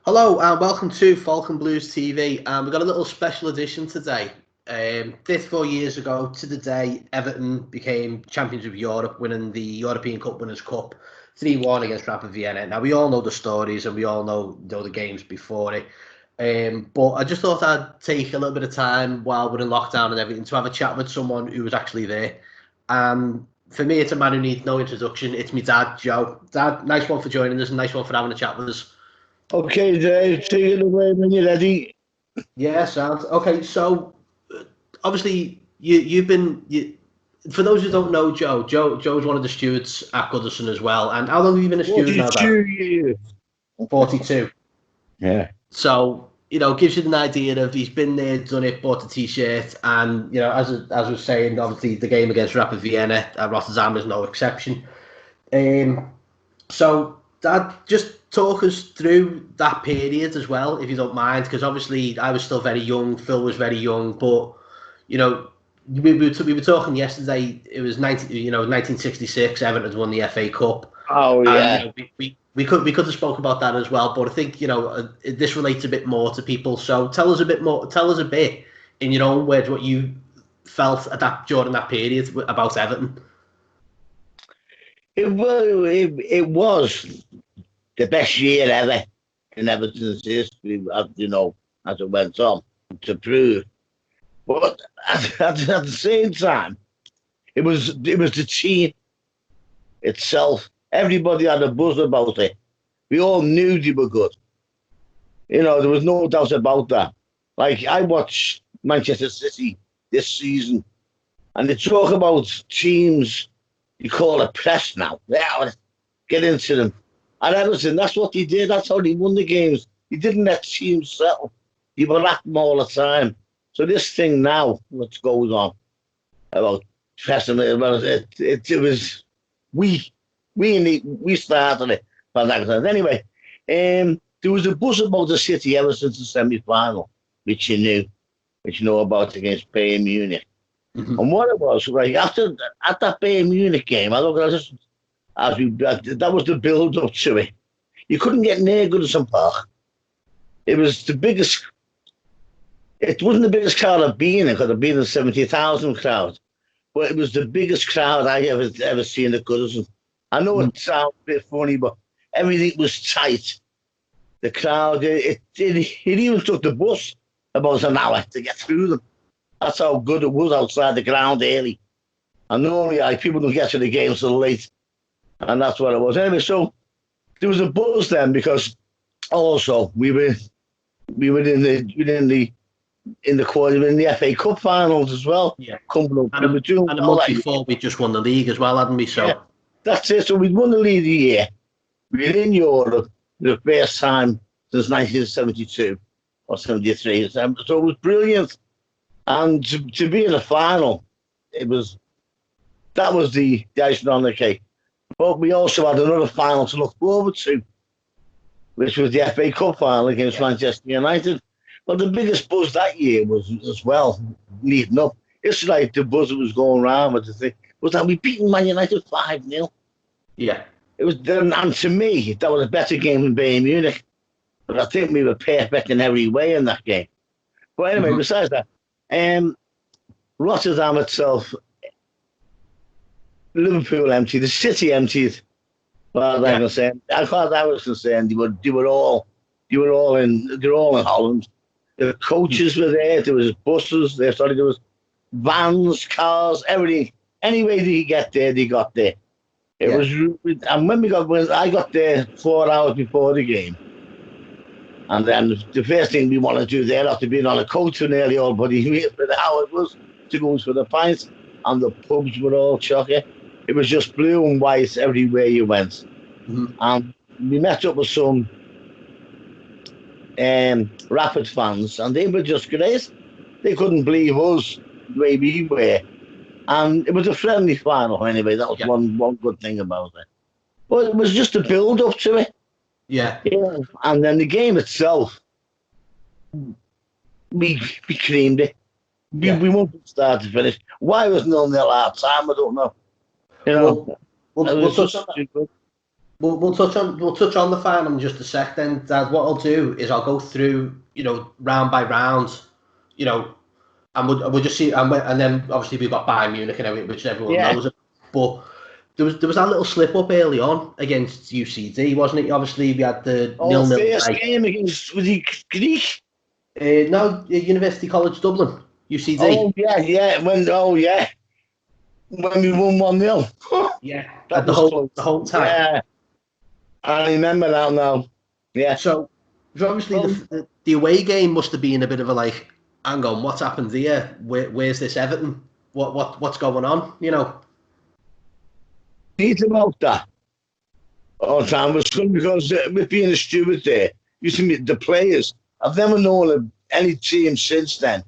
Hello and welcome to Falcon Blues TV. We've got a little special edition today. 54 years ago to the day, Everton became champions of Europe, winning the European Cup Winners' Cup 3-1 against Rapid Vienna. Now, we all know the stories and we all know the games before it. But I just thought I'd take a little bit of time while we're in lockdown and everything to have a chat with someone who was actually there. For me, it's a man who needs no introduction. It's my dad, Joe. Dad, nice one for joining us and nice one for having a chat with us. Okay, Dave, take it away when you're ready. Yeah, sounds okay. So, obviously, you've been. For those who don't know Joe's one of the stewards at Goodison as well. And how long have you been a steward now? 42 years. 42. Yeah. So, gives you an idea of he's been there, done it, bought a t-shirt, and as I was saying, obviously the game against Rapid Vienna at Rotterdam is no exception. So, Dad, just talk us through that period as well, if you don't mind, because obviously I was still very young, Phil was very young, but we were talking yesterday. It was 1966. Everton had won the FA Cup. Oh yeah. And, we could have spoke about that as well, but I think this relates a bit more to people. So tell us a bit in your own words what you felt during that period about Everton. It was the best year ever in Everton's history, as it went on to prove. But at the same time, it was the team itself. Everybody had a buzz about it. We all knew they were good. There was no doubt about that. Like, I watched Manchester City this season, and they talk about teams you call it press now. Yeah, get into them. And Everton, that's what they did. That's how they won the games. They didn't let teams settle. They were at them all the time. So this thing now, what goes on about pressing, it was we started it. Anyway, there was a buzz about the City ever since the semi-final, which you know about against Bayern Munich. Mm-hmm. And what it was, right, at that Bayern Munich game, that was the build-up to it. You couldn't get near Goodison Park. It was the biggest. It wasn't the biggest crowd I've been in, because I've been in 70,000 crowd, but it was the biggest crowd I ever seen at Goodison. I know it sounds a bit funny, but everything was tight. The crowd, it even took the bus about an hour to get through them. That's how good it was outside the ground early. And normally people don't get to the game so late. And that's what it was. Anyway, so there was a buzz then, because also we were in the quarter, in the FA Cup finals as well. Yeah. And a month before we just won the league as well, hadn't we? So yeah, that's it. So we'd won the league a year. We were in Europe the first time since 1972 or 73. So it was brilliant. And to be in the final, that was the icing on the cake. But we also had another final to look forward to, which was the FA Cup final against Manchester United. But the biggest buzz that year was as well, leading up. It's like the buzz that was going around with the thing, was that we beaten Man United 5-0. Yeah. It was, and to me, that was a better game than Bayern Munich. But I think we were perfect in every way in that game. But anyway, besides that, Rotterdam itself, Liverpool emptied, the city emptied. Well, I was concerned, they were all in Holland. The coaches were there. There was buses there. There was vans, cars, everything. Any way they could get there, they got there. It was, and when I got there 4 hours before the game, and then the first thing we wanted to do there, after being on a coach for nearly all, but he waited for how it was to go for the pints, and the pubs were all chocker. It was just blue and white everywhere you went. Mm-hmm. And we met up with some Rapid fans, and they were just great. They couldn't believe us the way we were. And it was a friendly final anyway. That was one good thing about it. But it was just a build-up to it. Yeah. And then the game itself, we creamed it. We won from start to finish. Why was 0-0 half time? I don't know. We'll touch on the final in just a sec. Then, Dad, what I'll do is I'll go through, round by round, you know, and we'll just see, and then obviously we've got Bayern Munich and everything, which everyone Yeah. knows. But there was that little slip up early on against UCD, wasn't it? Obviously, we had the Oh, 0-0 first break. game against, was he Greek? No, University College Dublin, UCD. Oh, yeah. When we won 1-0. Yeah, That the was whole close. the whole time. Yeah, I remember that now. Yeah. So obviously the away game must have been a bit of a like, hang on, what's happened here? Where's this Everton? What's going on? Think about that all the time. Was good because with being a steward there, you see me, the players. I've never known any team since then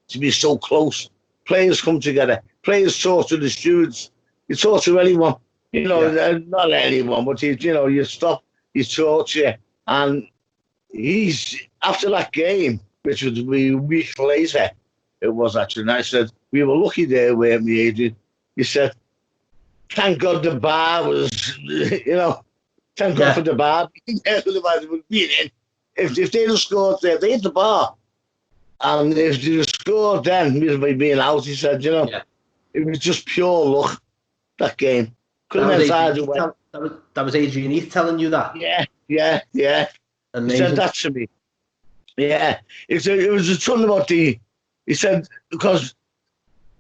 to be so close. Players come together. Players talk to the stewards. You talk to anyone. Not anyone, but you stop. You talk to you, and he's after that game, which was a week later. It was actually. And I said we were lucky there, weren't we, Adrian? He said, "Thank God the bar was, thank God for the bar. Otherwise, it would be in. If they'd have scored there, they hit the bar, and if they had scored then, by being out, he said, it was just pure luck. That game could have been either way. That was Adrian Heath telling you that. Yeah. Amazing. He said that to me. Yeah, it was a ton about he said, because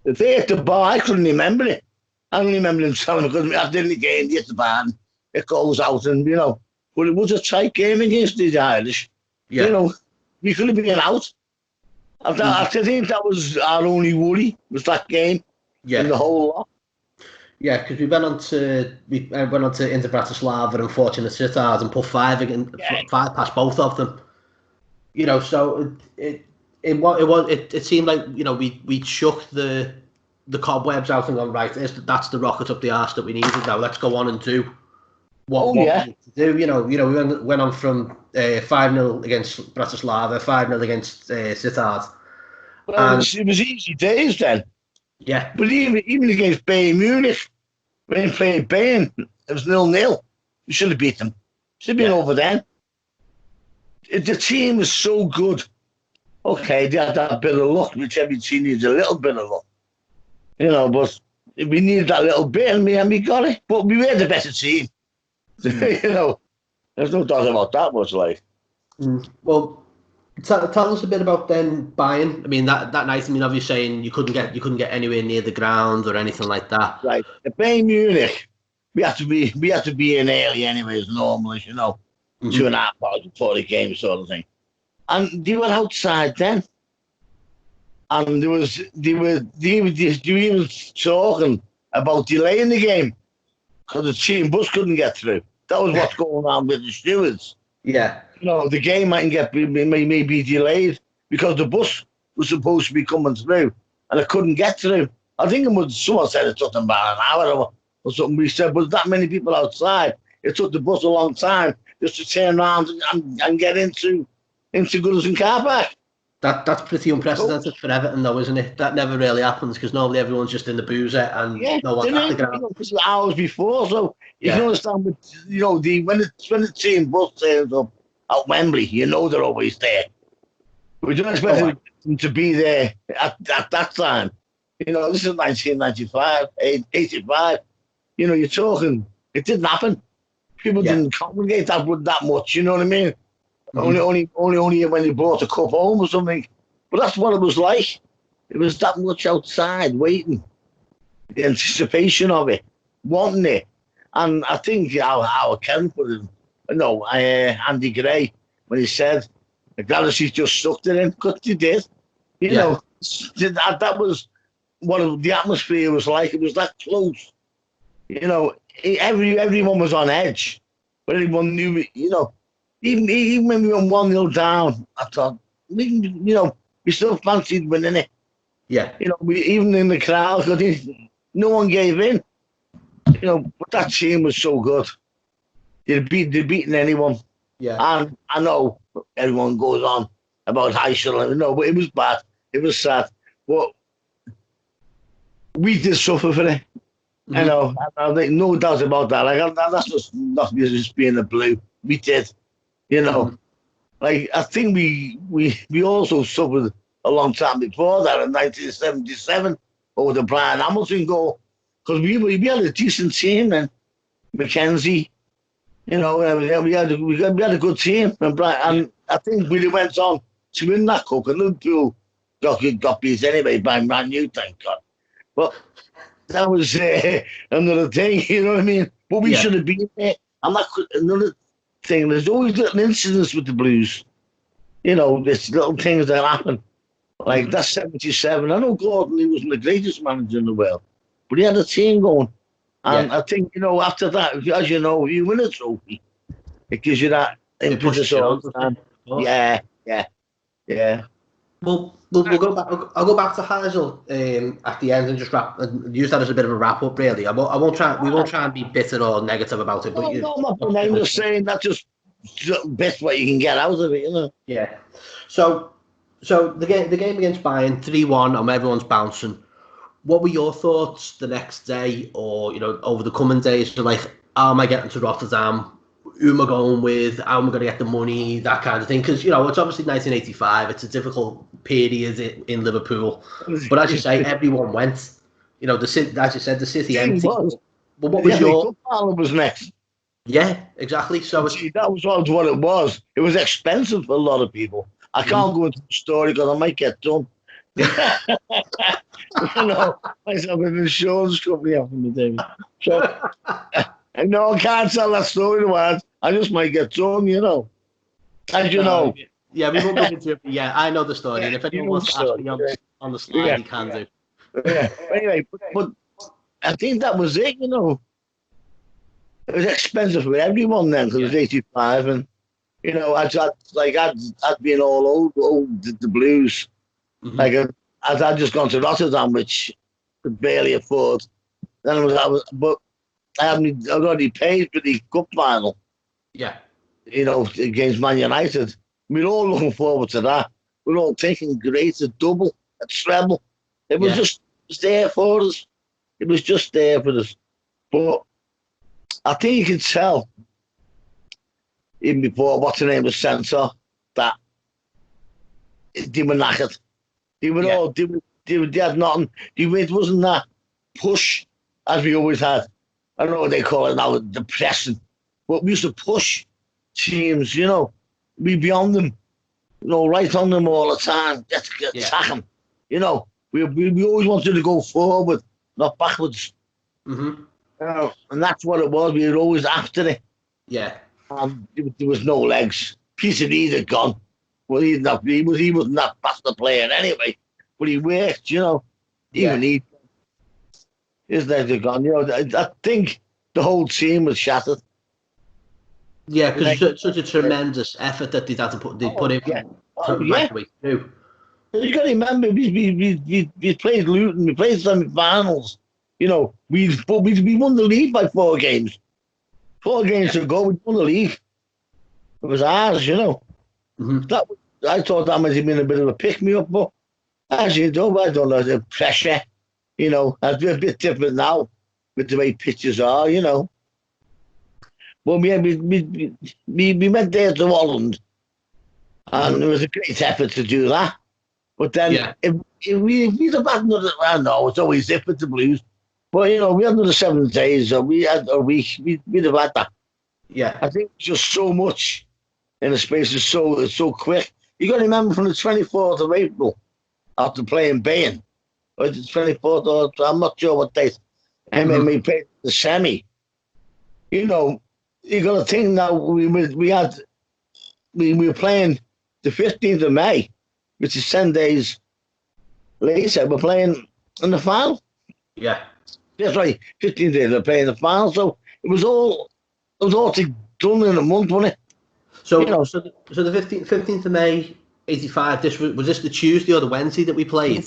if they hit the bar, I couldn't remember it. I don't remember him telling me because after the game, they hit the bar and it goes out and, but it was a tight game against the Irish. Yeah. We could have been out. I think that was our only worry, was that game in the whole lot. Yeah, because we went on to Inter Bratislava and Fortuna Sittard and put five past both of them. So it seemed like we shook the cobwebs out and gone, right, that's the rocket up the arse that we needed. Now let's go on and do what we need to do. We went on from 5-0 against Bratislava, 5-0 against Sittard. Well, it was easy days then. Yeah. But even against Bayern Munich, when they played Bayern, it was 0-0. We should have beat them. Should have been over then. The team was so good. Okay, they had that bit of luck, which every team needs a little bit of luck. But we needed that little bit, and we got it. But we were the better team. There's no doubt about that much, like. Well, tell us a bit about then Bayern. I mean, that night. I mean, obviously saying you couldn't get anywhere near the ground or anything like that. Right, at Bayern Munich, we had to be in early anyway, as normal as 2.5 hours before the game, sort of thing. And they were outside then, and they were even talking about delaying the game because the team bus couldn't get through. That was what's going on with the stewards. Yeah. The game may be delayed because the bus was supposed to be coming through and it couldn't get through. I think someone said it took them about an hour or something. We said, but that many people outside, it took the bus a long time just to turn around and get into Goodison car park. That's pretty unprecedented for Everton, though, isn't it? That never really happens because normally everyone's just in the boozer and no one's at the ground. This was hours before, so you can understand. But when the team bus turns up at Wembley, they're always there. We don't expect them to be there at that time. This is 1995, 85. You're talking. It didn't happen. People didn't congregate that much. You know what I mean? Only when they brought a cup home or something. But that's what it was like. It was that much outside waiting. The anticipation of it, wanting it. And I think our Ken put it, Andy Gray, when he said, the Galaxy just sucked it in, because they did. That was what the atmosphere was like. It was that close. Everyone was on edge. But everyone knew, even when we were 1-0 down, I thought, we still fancied winning it. Yeah. Even in the crowd, no one gave in. But that team was so good. They'd beaten anyone. Yeah. And I know everyone goes on about Heysel, but it was bad. It was sad. But we did suffer for it. You know, I think no doubt about that. Like that's just not just being the blue. We did, you know. Like I think we also suffered a long time before that in 1977 over the Brian Hamilton goal because we had a decent team and Mackenzie, you know, we had a good team and I think we went on to win that cup and Liverpool got beat anyway by Man U, thank God. But that was another thing, you know what I mean? But we should have been there. And that another thing. There's always little incidents with the Blues. You know, there's little things that happen. Like that 77. I know Gordon, he wasn't the greatest manager in the world, but he had a team going. And I think, you know, after that, as you know, you win a trophy. It gives you that impetus all the time. Yeah. Well, we'll go back. I'll go back to Heysel at the end and just use that as a bit of a wrap up. Really, I won't try. We won't try and be bitter or negative about it. But I'm just saying that's just best what you can get out of it, you know. Yeah. So the game against Bayern 3-1, and everyone's bouncing. What were your thoughts the next day, or over the coming days? So like, how am I getting to Rotterdam? Who am I going with? How am I going to get the money? That kind of thing. Because it's obviously 1985. It's a difficult period in Liverpool. But as you say, everyone went. As you said, the city empty. But what was your? Was next. Yeah, exactly. So that was what it was. It was expensive for a lot of people. I can't go into the story because I might get done. Myself an insurance company after me, David. So, no, I can't tell that story to us. I just might get done, as you know. Yeah, we won't go into it. Yeah, I know the story. And if anyone wants to ask me on the slide, he can do. Yeah. Anyway, but I think that was it, It was expensive for everyone then because it was 85. And, I'd been all over the Blues. Like, I'd just gone to Rotterdam, which could barely afford. Then but I'd already paid for the cup final. Yeah. Against Man United. We're all looking forward to that. We're all thinking great, a double, a treble. It was just there for us. It was just there for us. But I think you can tell, even before what's the name was sent off, that they were knackered. They were all, they had nothing. It wasn't that push as we always had. I don't know what they call it now, depressing. But we used to push teams, we beyond them, right on them all the time, attack them. We always wanted to go forward, not backwards. And that's what it was. We were always after it. Yeah. There was no legs. Peter Reid had gone. Well, he wasn't that faster player anyway, but he worked, Even he, his legs had gone. I think the whole team was shattered. Yeah, because such a tremendous effort that they had to put in right away through. You got to remember, we played Luton, we played semi-finals. We won the league by 4 games. 4 games to go, we won the league. It was ours, I thought that might have been a bit of a pick-me-up, but as you know, I don't know, the pressure, I'd be a bit different now with the way pitches are, Well, we went there to Holland, and it was a great effort to do that. But then, if we'd have had another, I know it's always different, the Blues, but we had another 7 days, or we had a week, we'd have had that. Yeah, I think it's just so much in the space is so quick. You got to remember from the 24th of April, after playing Bayern, or the 24th, or I'm not sure what date, and then we played the semi. You got to think now. We were playing the 15th of May, which is 10 days later. We're playing in the final. Yeah, that's right. 15 days we're playing the final. So it was all done in a month, wasn't it? So so the 15th of May, 85. Was this the Tuesday or the Wednesday that we played?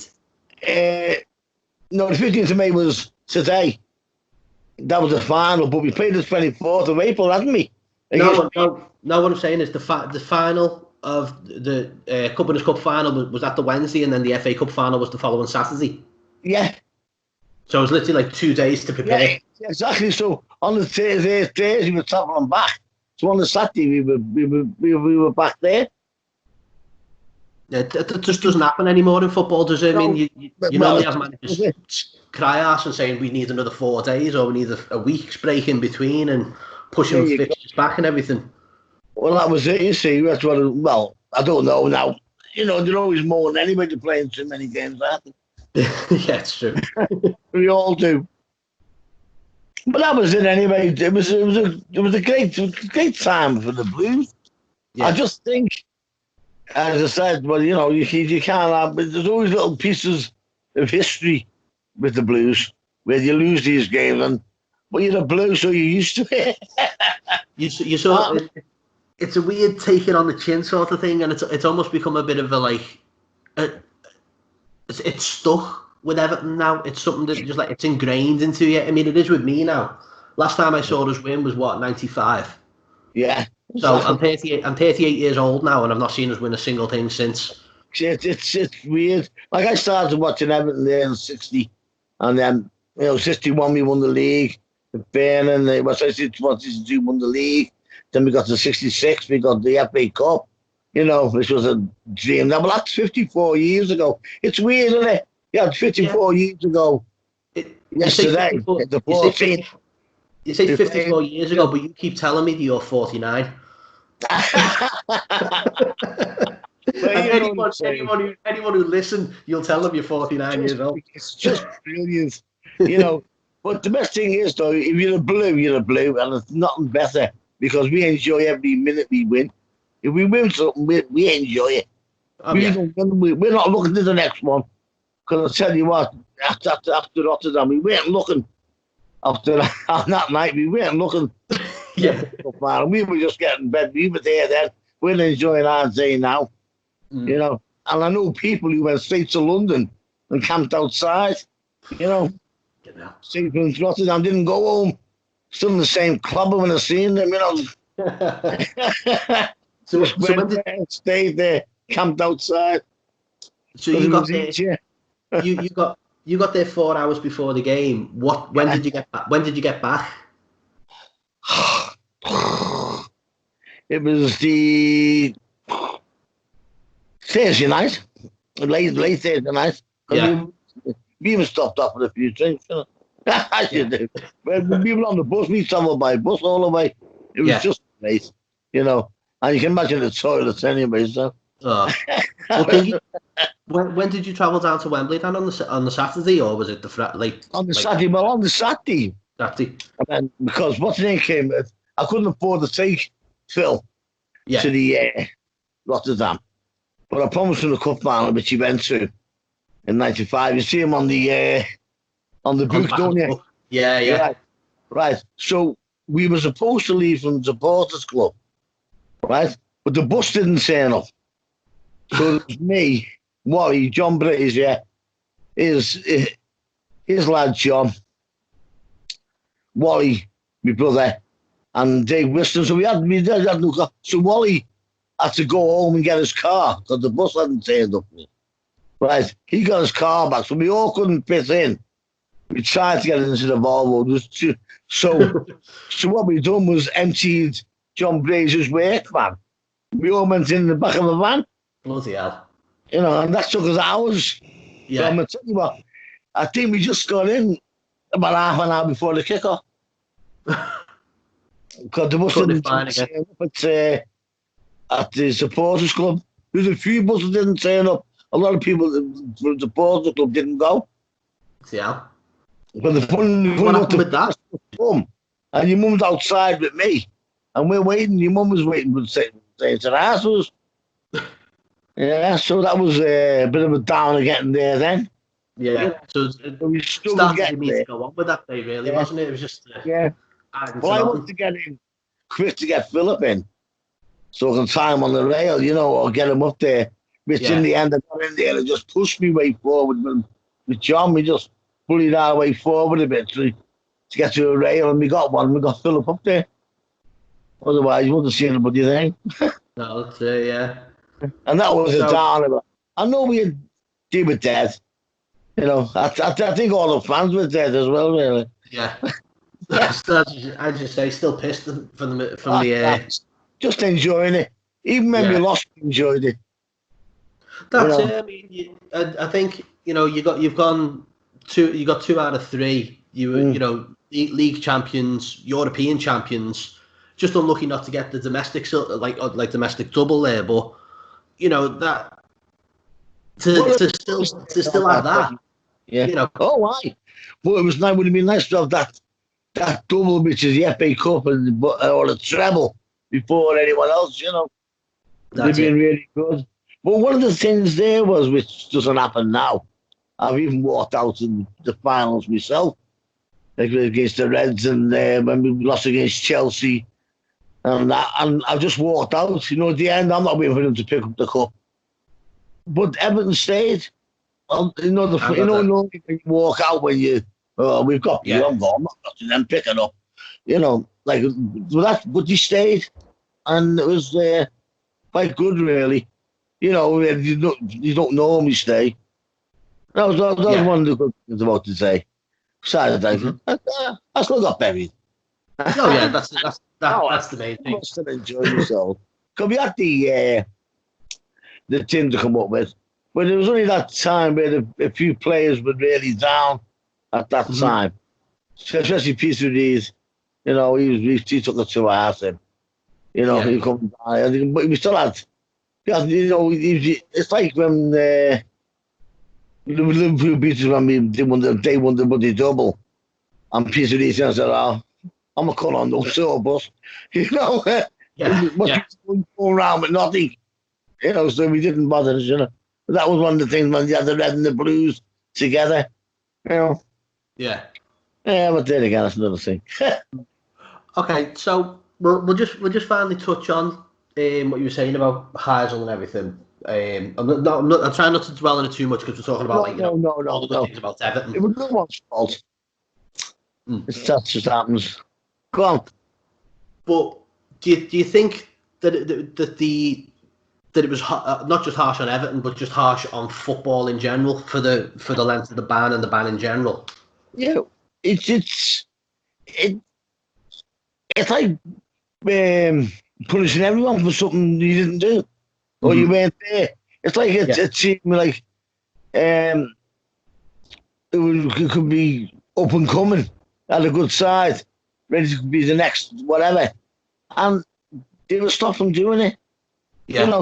No, the 15th of May was today. That was the final, but we played the 24th of April, hadn't we? No. What I'm saying is the final of the Cup Winners' Cup final was that the Wednesday, and then the FA Cup final was the following Saturday. Yeah. So it was literally like 2 days to prepare. Yeah, exactly. So on the Thursday we were travelling back. So on the Saturday we were back there. Yeah, that just doesn't happen anymore in football, does it? I mean, you normally have managers cry ass and saying we need another 4 days or we need a week's break in between and pushing fixtures back and everything. Well, that was it. You see, that's what. Well, I don't know now. You know, they're always more than anybody playing too many games. Aren't they? Yeah, it's true. We all do. But that was it anyway. It was a great time for the Blues. Yeah. I just think, as I said, well, you know, you can't have. There's always little pieces of history with the Blues where you lose these games, but you're a Blue, so you're used to it. you sort of, it's a weird take it on the chin sort of thing, and it's almost become a bit of a like, it's stuck with Everton now. It's something that just like it's ingrained into you. I mean, it is with me now. Last time I saw us win was what, 95. Yeah. So I'm 38. I'm 38 years old now, and I've not seen us win a single thing since. It's weird. Like I started watching Everton there in '60, and then '61 we won the league. Burning, '62 won the league. Then we got to '66, we got the FA Cup. You know, which was a dream. Now, but that's 54 years ago. It's weird, isn't it? Yeah, 54 years ago. Yesterday, the 14th. You say 54 years ago, but you keep telling me that you're 49. Anyone who listens, you'll tell them you're 49 years old. It's just brilliant, you know. But the best thing is, though, if you're a Blue, you're a Blue, and it's nothing better because we enjoy every minute we win. If we win something, we enjoy it. We're not looking to the next one. Because I tell you what, after Rotterdam, we weren't looking. After that night, we weren't looking. Yeah. We were just getting bed. We were there then. We're enjoying our day now. You know. And I know people who went straight to London and camped outside. You know. Straight from Rotterdam, didn't go home. Still in the same club when I seen them, you know. So when did stayed there, camped outside. So you got there. You got there 4 hours before the game. When did you get back? When did you get back? It was the Thursday night, late Thursday night. Yeah. We even stopped off for a few drinks. You know? I should do. We were on the bus. We travelled by bus all the way. It was just great, you know. And you can imagine the toilets anyway. So. Well, when did you travel down to Wembley then, on the Saturday, or was it Saturday? Well, on the Saturday. And then, because what's the name came, I couldn't afford to take Phil to the Rotterdam, but I promised him the cup final, which he went to in '95. You see him on the book, don't you? Yeah. Right. So we were supposed to leave from the supporters club, right? But the bus didn't turn up. So it was me, Wally, John Brittis, his lad John, Wally, my brother, and Dave Whiston. So we had no car. So Wally had to go home and get his car because the bus hadn't turned up. Right, he got his car back, so we all couldn't fit in. We tried to get into the Volvo. So what we done was emptied John Brittis' work van. We all went in the back of the van. Bloody hell. You know, and that took us hours. Yeah. So I'm going to tell you what, I think we just got in about half an hour before the kickoff. Because there wasn't at the supporters club. There's a few buses didn't turn up. A lot of people from the supporters club didn't go. Yeah. But the fun what happened with that? And your mum's outside with me. And we're waiting. Your mum was waiting for the answers. Yeah, so that was a bit of a downer getting there then. Yeah, so we started to go on with that day, really, wasn't it? It was just well, I wanted to get in quick to get Philip in, so I can tie him on the rail, you know, or get him up there. Which in the end, I got in there and just pushed me way forward with John. We just bullied our way forward a bit to get to a rail, and we got one. We got Philip up there. Otherwise, you wouldn't have seen anybody there. No, that's yeah. And that was a downer. I know we were dead, You know, I think all the fans were dead as well, really. Yeah. I just say, still pissed from Just enjoying it. Even when we yeah. lost, we enjoyed it. That's it. I mean, I think you got two out of three. League champions, European champions. Just unlucky not to get the domestic like domestic double there, but that to still have that. Yeah. Oh, why? But it was nice. Would have been nice to have that double, which is the FA Cup or the treble before anyone else. They've been really good. But one of the things there was, which doesn't happen now, I've even walked out in the finals myself, like against the Reds and when we lost against Chelsea. And I just walked out. At the end, I'm not waiting for them to pick up the cup. But Everton stayed. When you walk out when we've got you, I'm going, I'm not watching them pick it up. But you stayed. And it was quite good, really. You don't normally stay. That was one of the good things about today. Besides, I still got buried. Oh yeah, that's the main thing. Must have enjoyed yourself. Because we had the team to come up with, but it was only that time where a few players were really down at that time. Especially Peter Reid. He took it to heart. And he come down, but we still had. It's like when Liverpool beat us when they won the bloody double, and Peter Reid said, "Oh, I'm a call on no bus," Going around with nothing, So we didn't bother us, But that was one of the things when you had the red and the blues together, Yeah. Yeah, but then again, that's another thing. Okay, so we'll just finally touch on what you were saying about Heysel and everything. I'm trying not to dwell on it too much because we're talking about all the good things about Everton. It was no one's fault. That just happens. Go on. But do you think that it was not just harsh on Everton, but just harsh on football in general for the length of the ban and the ban in general? Yeah, it's like punishing everyone for something you didn't do or you weren't there. It's like it seemed like it could be up and coming, at a good side, ready to be the next whatever, and they will stop them doing it. And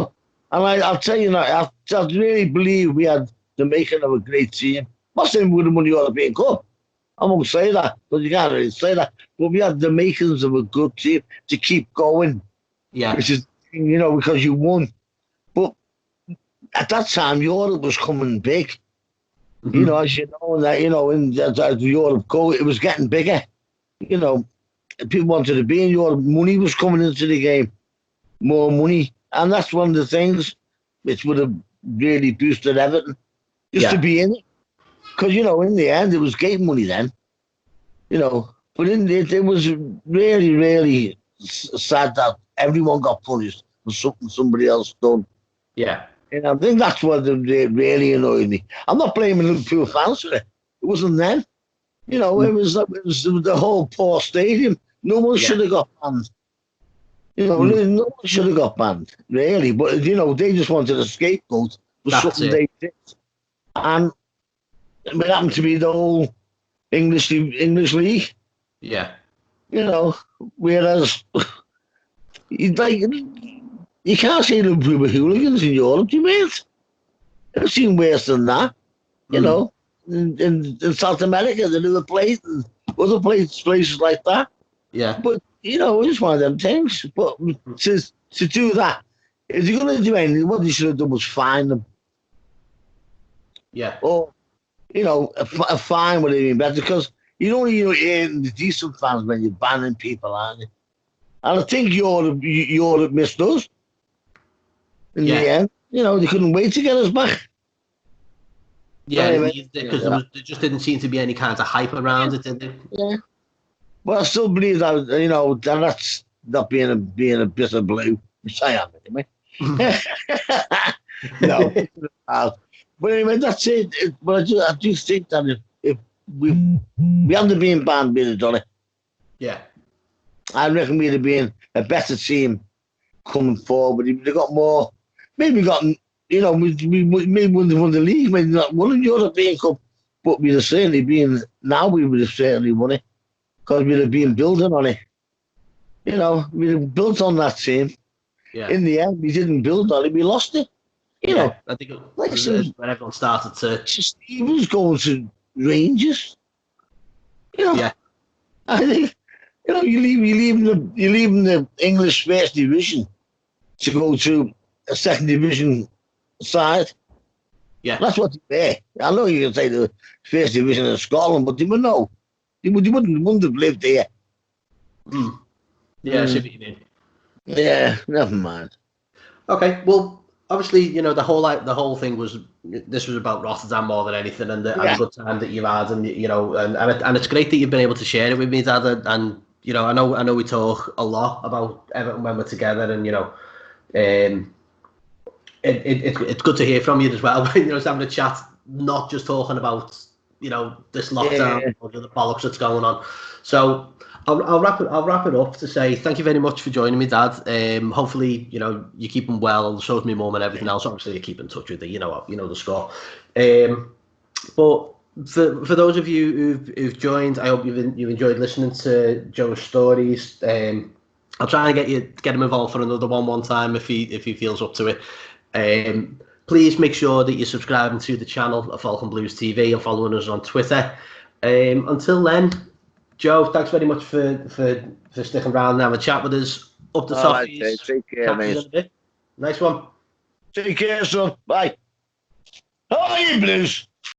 I'll tell you now, I really believe we had the making of a great team. I'm not saying we would have won the European Cup. I won't say that, because you can't really say that. But we had the makings of a good team to keep going. Yeah. Which is, because you won. But at that time, Europe was coming big. As you know, that, as Europe go, it was getting bigger. People wanted to be in Europe. Money was coming into the game. More money. And that's one of the things which would have really boosted Everton. Just to be in it. Because, in the end, it was game money then. But it was really, really sad that everyone got punished for something somebody else done. Yeah. And I think that's what really annoyed me. I'm not blaming Liverpool fans for it. It wasn't them. It was the whole poor stadium. No one should have got banned. No one should have got banned, really. But, they just wanted a scapegoat for something they did. And it happened to be the whole English league. Yeah. Whereas you can't say Liverpool were hooligans in Europe, you mate. I've seen worse than that. In South America, they never played, and other places like that. Yeah. But it's one of them things. But to do that, if you're going to do anything, what they should have done was fine them. Yeah. Or a fine would have been better, because you don't earn the decent fans when you're banning people, aren't you? And I think Europe missed us in the end. They couldn't wait to get us back. Yeah, because there just didn't seem to be any kind of hype around it, did there? Yeah. Well, I still believe that, that's not being a bit of blue, which I am, anyway. No. But anyway, that's it. But I just think that if we hadn't been banned, we'd have done it. Yeah. I reckon we'd have been a better team coming forward. We'd have got more. Maybe got, you know, maybe wouldn't have won the league, maybe not won the European Cup, but we'd have certainly been. Now we would have certainly won it because we'd have been building on it. You know, we'd have built on that team. Yeah. In the end, we didn't build on it. We lost it. You know, I think like when everyone started to. Stevens going to Rangers. You know, Yeah. I think, you know, you leave the English First Division to go to a Second Division side. Yeah. That's what they were. I know you can say the First Division in Scotland, but they would know. They wouldn't have lived there. Mm. Yeah, I see what you mean. Yeah, never mind. Okay, well, obviously, you know, the whole thing was about Rotterdam more than anything, and the good time that you've had, and you know, and it's great that you've been able to share it with me, Dad. And you know, I know we talk a lot about Everton when we're together, and you know, it's good to hear from you as well. You know, just having a chat, not just talking about, you know, this lockdown or the bollocks that's going on. So I'll wrap it up to say thank you very much for joining me, Dad. Hopefully, you know, you're keeping well. So is my mum and everything else. Obviously, you keep in touch with her. You know the score. But for those of you who've joined, I hope you've enjoyed listening to Joe's stories. I'll try and get him involved for another one time if he feels up to it. Please make sure that you're subscribing to the channel of Falcon Blues TV and following us on Twitter. Until then, Joe, thanks very much for sticking around and having a chat with us. Up the Toffees. Right, take care, mate. Nice one. Take care, son. Bye. How are you, Blues?